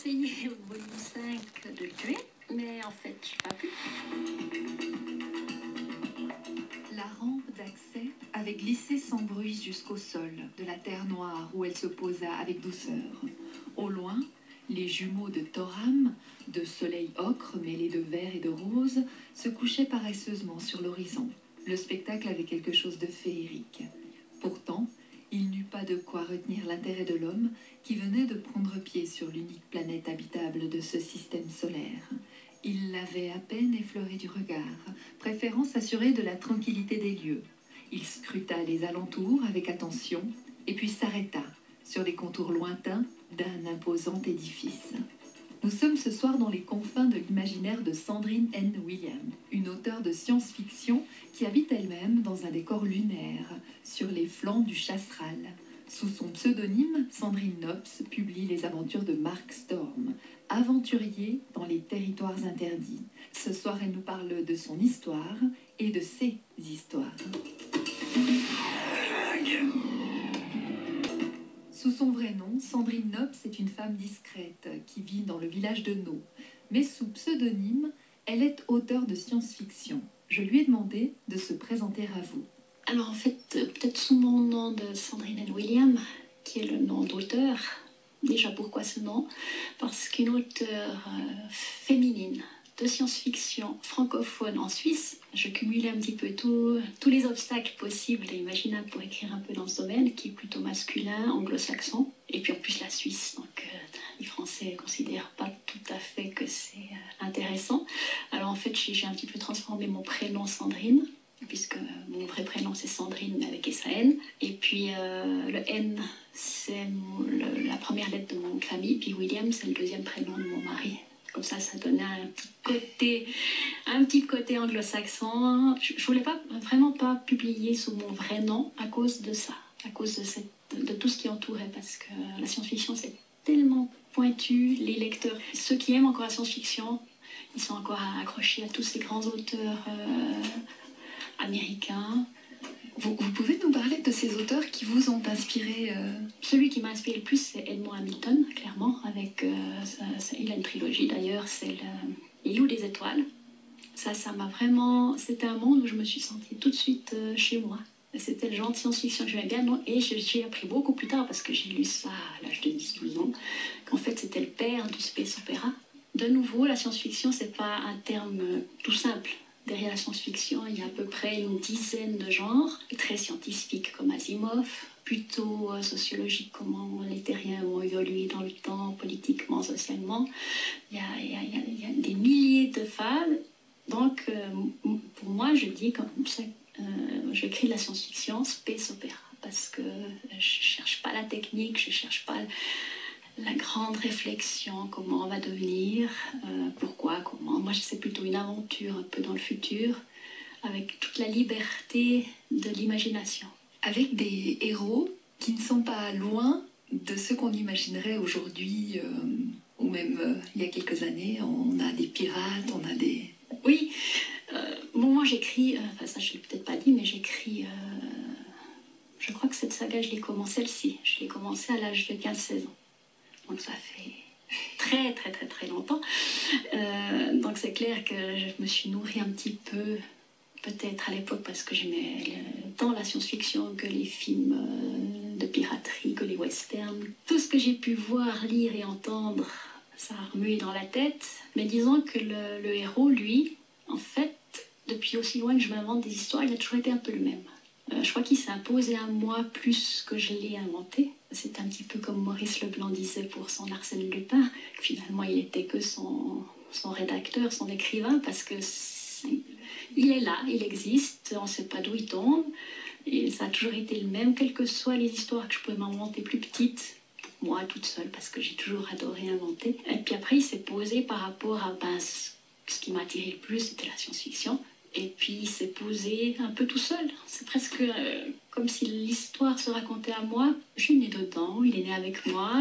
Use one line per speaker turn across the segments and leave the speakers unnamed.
essayé au volume 5 de le tuer, mais en fait, je n'ai pas pu.
La rampe d'accès avait glissé sans bruit jusqu'au sol de la terre noire où elle se posa avec douceur. Au loin, les jumeaux de Toram, de soleil ocre mêlé de vert et de rose, se couchaient paresseusement sur l'horizon. Le spectacle avait quelque chose de féerique. Pourtant, il n'eut pas de quoi retenir l'intérêt de l'homme qui venait de prendre pied sur l'unique planète habitable de ce système solaire. Il l'avait à peine effleuré du regard, préférant s'assurer de la tranquillité des lieux. Il scruta les alentours avec attention et puis s'arrêta sur les contours lointains d'un imposant édifice. Nous sommes ce soir dans les confins de l'imaginaire de Sandrine N. Williams, une auteure de science-fiction qui habite elle-même dans un décor lunaire, sur les flancs du Chasseral. Sous son pseudonyme, Sandrine Nops publie les aventures de Mark Storm, aventurier dans les territoires interdits. Ce soir, elle nous parle de son histoire et de ses histoires. Sous son vrai nom, Sandrine Nops est une femme discrète qui vit dans le village de Nau. Mais sous pseudonyme, elle est auteure de science-fiction. Je lui ai demandé de se présenter à vous.
Alors en fait, peut-être sous mon nom de Sandrine N. Williams, qui est le nom d'auteur. Déjà, pourquoi ce nom? Parce qu'une auteure féminine de science-fiction francophone en Suisse, je cumulais un petit peu tous les obstacles possibles et imaginables pour écrire un peu dans ce domaine, qui est plutôt masculin, anglo-saxon, et puis en plus la Suisse, donc les Français ne considèrent pas tout à fait que c'est intéressant. Alors en fait, j'ai un petit peu transformé mon prénom Sandrine, puisque mon vrai prénom c'est Sandrine, mais avec S-A-N, et puis le N, c'est la première lettre de mon nom de famille, puis William, c'est le deuxième prénom de mon mari. Comme ça donnait un petit côté anglo-saxon. Je voulais vraiment pas publier sous mon vrai nom à cause de ça, à cause de tout ce qui entourait, parce que la science-fiction c'est tellement pointu, les lecteurs, ceux qui aiment encore la science-fiction, ils sont encore accrochés à tous ces grands auteurs américains.
Vous pouvez nous parler de ces auteurs qui vous ont inspiré
Celui qui m'a inspiré le plus, c'est Edmond Hamilton, clairement. Il a une trilogie d'ailleurs, c'est Les Loups des Étoiles. Ça m'a vraiment... C'était un monde où je me suis sentie tout de suite chez moi. C'était le genre de science-fiction que j'aimais bien. Et j'ai appris beaucoup plus tard, parce que j'ai lu ça à l'âge de 10-12 ans, qu'en fait c'était le père du space opéra. De nouveau, la science-fiction, c'est pas un terme tout simple. Derrière la science-fiction, il y a à peu près une dizaine de genres, très scientifiques comme Asimov, plutôt sociologiques, comment les terriens ont évolué dans le temps, politiquement, socialement. Il y a des milliers de phases. Donc, pour moi, je dis comme ça, j'écris de la science-fiction, space opéra, parce que je ne cherche pas la technique, je ne cherche pas la grande réflexion, comment on va devenir, pourquoi, comment. Moi, c'est plutôt une aventure un peu dans le futur, avec toute la liberté de l'imagination.
Avec des héros qui ne sont pas loin de ce qu'on imaginerait aujourd'hui, ou même il y a quelques années. On a des pirates, on a des...
Oui, moi j'écris, ça je ne l'ai peut-être pas dit, mais j'écris... je crois que cette saga, je l'ai commencé, celle-ci. Je l'ai commencé à l'âge de 15-16 ans. Donc ça fait très très très très longtemps. Donc c'est clair que je me suis nourrie un petit peu, peut-être à l'époque parce que j'aimais tant la science-fiction que les films de piraterie, que les westerns. Tout ce que j'ai pu voir, lire et entendre, ça a remué dans la tête. Mais disons que le héros, lui, en fait, depuis aussi loin que je m'invente des histoires, il a toujours été un peu le même. Je crois qu'il s'est imposé à moi plus que je l'ai inventé. C'est un petit peu comme Maurice Leblanc disait pour son Arsène Lupin. Finalement, il n'était que son rédacteur, son écrivain, parce que il est là, il existe, on ne sait pas d'où il tombe. Et ça a toujours été le même, quelles que soient les histoires que je pouvais m'inventer plus petites, pour moi toute seule, parce que j'ai toujours adoré inventer. Et puis après, il s'est posé par rapport à ce qui m'a attiré le plus, c'était la science-fiction. Et puis il s'est posé un peu tout seul. C'est presque comme si l'histoire se racontait à moi. Je suis née dedans, il est né avec moi.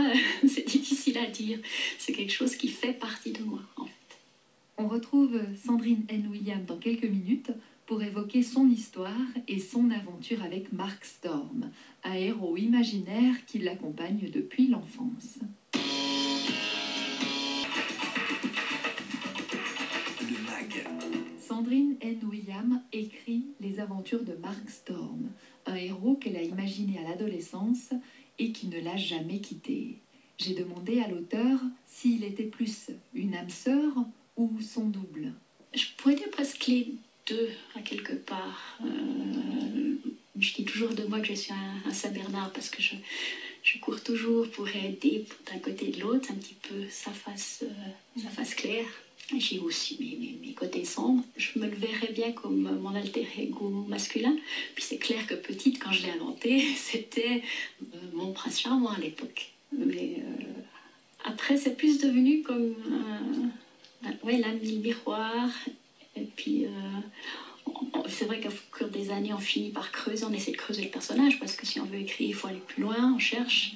C'est difficile à dire. C'est quelque chose qui fait partie de moi, en fait.
On retrouve Sandrine N. Williams dans quelques minutes pour évoquer son histoire et son aventure avec Mark Storm, un héros imaginaire qui l'accompagne depuis l'enfance. N. Williams écrit les aventures de Mark Storm, un héros qu'elle a imaginé à l'adolescence et qui ne l'a jamais quitté. J'ai demandé à l'auteur s'il était plus une âme sœur ou son double.
Je pourrais dire presque les deux, à quelque part. Je dis toujours de moi que je suis un Saint-Bernard parce que je cours toujours pour aider d'un côté et de l'autre, un petit peu sa face claire. J'ai aussi mes côtés sombres. Je me le verrais bien comme mon alter ego masculin. Puis c'est clair que petite, quand je l'ai inventé, c'était mon prince charmant à l'époque. Mais après, c'est plus devenu comme l'ami miroir. Et puis, c'est vrai qu'au cours des années, on finit par creuser, on essaie de creuser le personnage, parce que si on veut écrire, il faut aller plus loin, on cherche.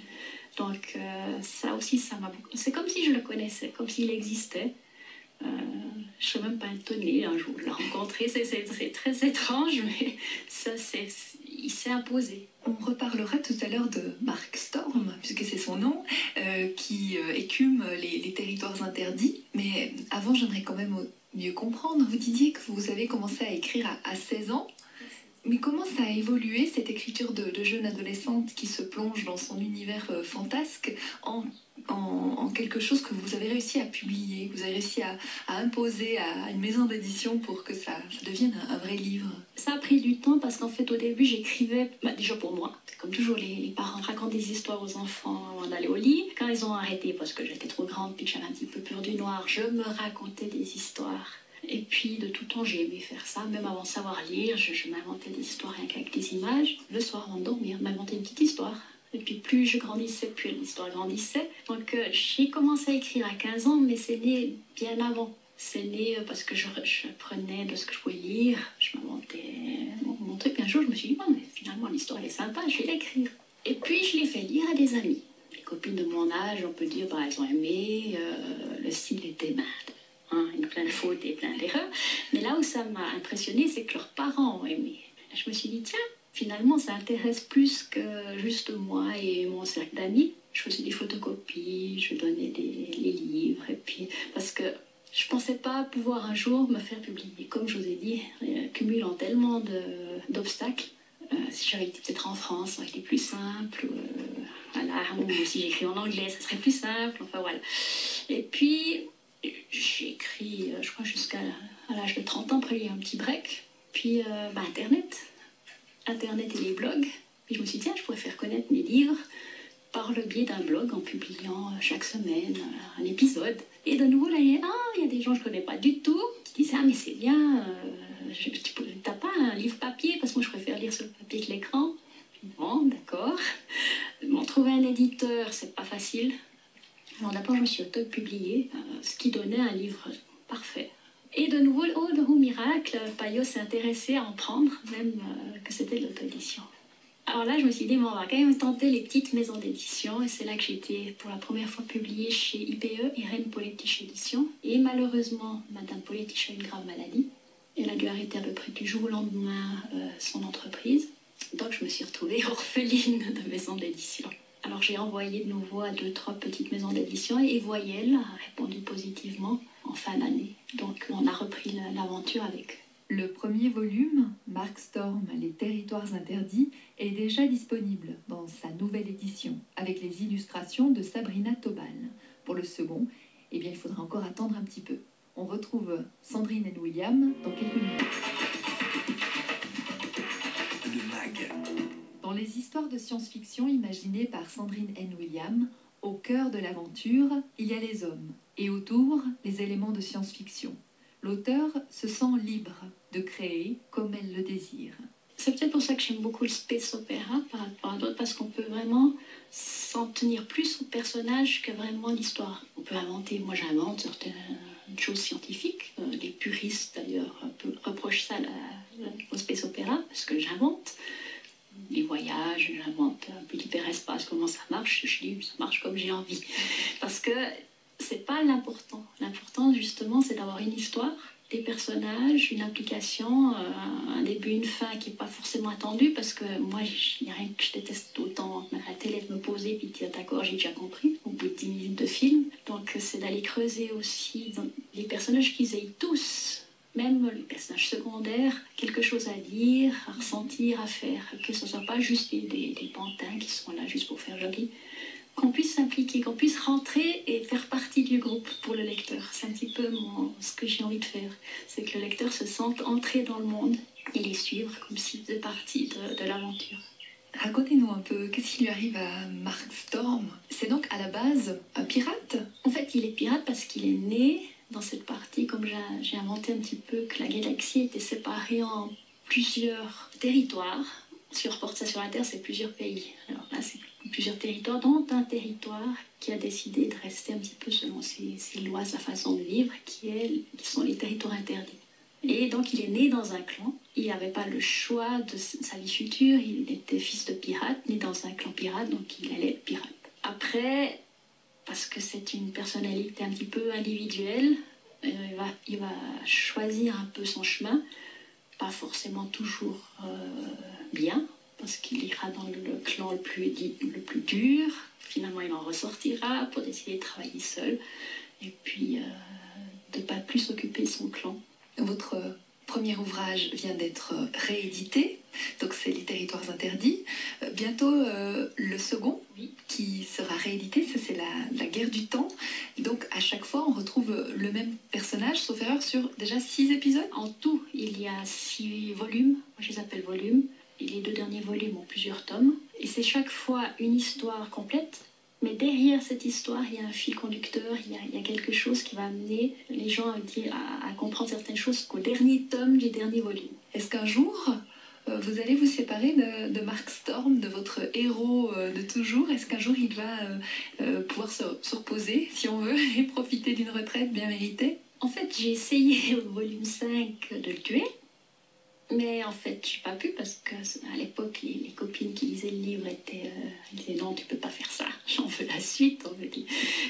Donc ça aussi, ça m'a beaucoup... C'est comme si je le connaissais, comme s'il existait. Je ne serais même pas étonnée un jour de le rencontrer. C'est très étrange, mais ça, il s'est imposé.
On reparlera tout à l'heure de Mark Storm, puisque c'est son nom, qui écume les territoires interdits. Mais avant, j'aimerais quand même mieux comprendre. Vous disiez que vous avez commencé à écrire à 16 ans. Mais comment ça a évolué, cette écriture de jeune adolescente qui se plonge dans son univers fantasque en quelque chose que vous avez réussi à publier, que vous avez réussi à imposer à une maison d'édition pour que ça devienne un vrai livre?
Ça a pris du temps parce qu'en fait, au début, j'écrivais déjà pour moi. Comme toujours, les parents racontent des histoires aux enfants avant d'aller au lit. Quand ils ont arrêté parce que j'étais trop grande puis que j'avais un petit peu peur du noir, je me racontais des histoires. Et puis, de tout temps, j'ai aimé faire ça. Même avant de savoir lire, je m'inventais des histoires rien qu'avec des images. Le soir, avant de dormir, je m'inventais une petite histoire. Et puis, plus je grandissais, plus l'histoire grandissait. Donc, j'ai commencé à écrire à 15 ans, mais c'est né bien avant. C'est né parce que je prenais de ce que je pouvais lire. Je m'inventais mon truc. Un jour, je me suis dit, bon, mais finalement, l'histoire, elle est sympa, je vais l'écrire. Et puis, je l'ai fait lire à des amis. Les copines de mon âge, on peut dire, bah, elles ont aimé. Le style était mince. Il y a plein de fautes et plein d'erreurs. Mais là où ça m'a impressionnée, c'est que leurs parents ont aimé. Et je me suis dit, tiens, finalement, ça intéresse plus que juste moi et mon cercle d'amis. Je faisais des photocopies, je donnais les livres. Et puis, parce que je ne pensais pas pouvoir un jour me faire publier. Comme je vous ai dit, cumulant tellement d'obstacles. Si j'avais été peut-être en France, ça aurait été plus simple. Voilà, ou si j'écris en anglais, ça serait plus simple. Enfin, voilà. Et puis... j'ai écrit, je crois, jusqu'à l'âge de 30 ans. Après, il y a eu un petit break. Puis, Internet et les blogs. Puis, je me suis dit, tiens, je pourrais faire connaître mes livres par le biais d'un blog en publiant chaque semaine un épisode. Et de nouveau, là, il y a des gens que je ne connais pas du tout qui disent, ah, mais c'est bien, tu n'as pas un livre papier? Parce que moi, je préfère lire sur le papier que l'écran. Bon, d'accord. M'en trouver un éditeur, c'est pas facile. Alors d'abord, je me suis auto-publiée, ce qui donnait un livre parfait. Et de nouveau, au miracle, Payot s'est intéressé à en prendre, même que c'était de l'auto-édition. Alors là, je me suis dit, bon, on va quand même tenter les petites maisons d'édition. Et c'est là que j'ai été pour la première fois publiée chez IPE, Irène Poletich Édition. Et malheureusement, Madame Poletich a une grave maladie. Elle a dû arrêter à peu près du jour au lendemain son entreprise. Donc je me suis retrouvée orpheline de maison d'édition. Alors j'ai envoyé de nouveau à 2-3 petites maisons d'édition et Voyelle a répondu positivement en fin d'année. Donc on a repris l'aventure avec eux.
Le premier volume, Mark Storm, Les territoires interdits, est déjà disponible dans sa nouvelle édition, avec les illustrations de Sabrina Tobal. Pour le second, eh bien, il faudra encore attendre un petit peu. On retrouve Sandrine N. Williams dans quelques minutes. Le MAG. Dans les histoires de science-fiction imaginées par Sandrine N. Williams, au cœur de l'aventure, il y a les hommes, et autour, les éléments de science-fiction. L'auteur se sent libre de créer comme elle le désire.
C'est peut-être pour ça que j'aime beaucoup le space opéra par rapport à d'autres, parce qu'on peut vraiment s'en tenir plus au personnage que vraiment l'histoire. On peut inventer, moi j'invente certaines choses scientifiques. Les puristes d'ailleurs reprochent ça au space opéra, parce que j'invente. Les voyages, j'invente un peu l'hyperespace, comment ça marche, je dis ça marche comme j'ai envie. Parce que c'est pas l'important. L'important justement c'est d'avoir une histoire, des personnages, une application, un début, une fin qui n'est pas forcément attendue, parce que moi il n'y a rien que je déteste autant la télé de me poser puis de dire d'accord, j'ai déjà compris au bout de 10 minutes de film. Donc c'est d'aller creuser aussi dans les personnages, qu'ils aient tous même les personnages secondaires, quelque chose à dire, à ressentir, à faire, que ce ne soit pas juste des pantins qui sont là juste pour faire joli, qu'on puisse s'impliquer, qu'on puisse rentrer et faire partie du groupe pour le lecteur. C'est un petit peu ce que j'ai envie de faire, c'est que le lecteur se sente entrer dans le monde et les suivre comme s'il faisait partie de l'aventure.
Racontez-nous un peu, qu'est-ce qui lui arrive à Mark Storm? C'est donc à la base un pirate?
En fait, il est pirate parce qu'il est né dans cette partie, comme j'ai inventé un petit peu que la galaxie était séparée en plusieurs territoires. Si on reporte ça sur la Terre, c'est plusieurs pays. Alors là, c'est plusieurs territoires, dont un territoire qui a décidé de rester un petit peu selon ses lois, sa façon de vivre, qui sont les territoires interdits. Et donc, il est né dans un clan. Il n'avait pas le choix de sa vie future. Il était fils de pirate, né dans un clan pirate, donc il allait être pirate. Après, parce que c'est une personnalité un petit peu individuelle, il va choisir un peu son chemin. Pas forcément toujours bien, parce qu'il ira dans le clan le plus dur. Finalement, il en ressortira pour décider de travailler seul. Et puis, de ne pas plus s'occuper de son clan.
Votre premier ouvrage vient d'être réédité, donc c'est Les Territoires Interdits. Bientôt le second,
oui,
qui sera réédité, ça c'est la guerre du temps. Donc à chaque fois on retrouve le même personnage, sauf erreur, sur déjà 6 épisodes.
En tout, il y a 6 volumes, moi je les appelle volumes, et les 2 derniers volumes ont plusieurs tomes. Et c'est chaque fois une histoire complète. Mais derrière cette histoire, il y a un fil conducteur, il y a quelque chose qui va amener les gens à comprendre certaines choses qu'au dernier tome du dernier volume.
Est-ce qu'un jour, vous allez vous séparer de Mark Storm, de votre héros de toujours? Est-ce qu'un jour, il va pouvoir se reposer, si on veut, et profiter d'une retraite bien méritée?
En fait, j'ai essayé au volume 5 de le tuer. Mais en fait, je n'ai pas pu parce qu'à l'époque, les copines qui lisaient le livre disaient non, tu ne peux pas faire ça, j'en veux la suite.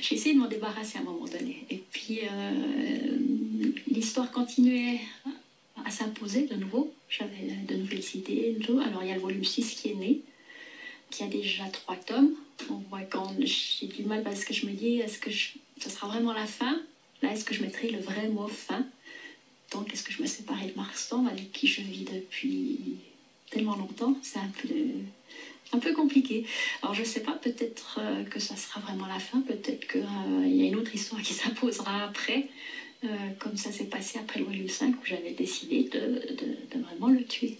J'ai essayé de m'en débarrasser à un moment donné. Et puis, l'histoire continuait à s'imposer de nouveau. J'avais de nouvelles idées. Alors, il y a le volume 6 qui est né, qui a déjà 3 tomes. On voit quand j'ai du mal parce que je me dis, est-ce que ça sera vraiment la fin? Là, est-ce que je mettrai le vrai mot fin? Donc, est-ce que je me séparais de Mark Storm, avec qui je vis depuis tellement longtemps? C'est un peu compliqué. Alors, je ne sais pas, peut-être que ça sera vraiment la fin, peut-être qu'il y a une autre histoire qui s'imposera après, comme ça s'est passé après le volume 5, où j'avais décidé de vraiment le tuer.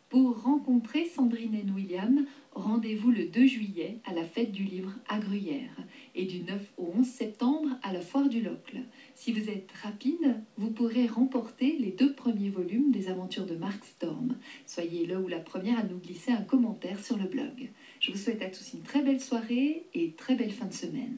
Pour rencontrer Sandrine N. Williams, rendez-vous le 2 juillet à la fête du livre à Gruyère et du 9 au 11 septembre à la foire du Locle. Si vous êtes rapide, vous pourrez remporter les 2 premiers volumes des aventures de Mark Storm. Soyez le ou la première à nous glisser un commentaire sur le blog. Je vous souhaite à tous une très belle soirée et très belle fin de semaine.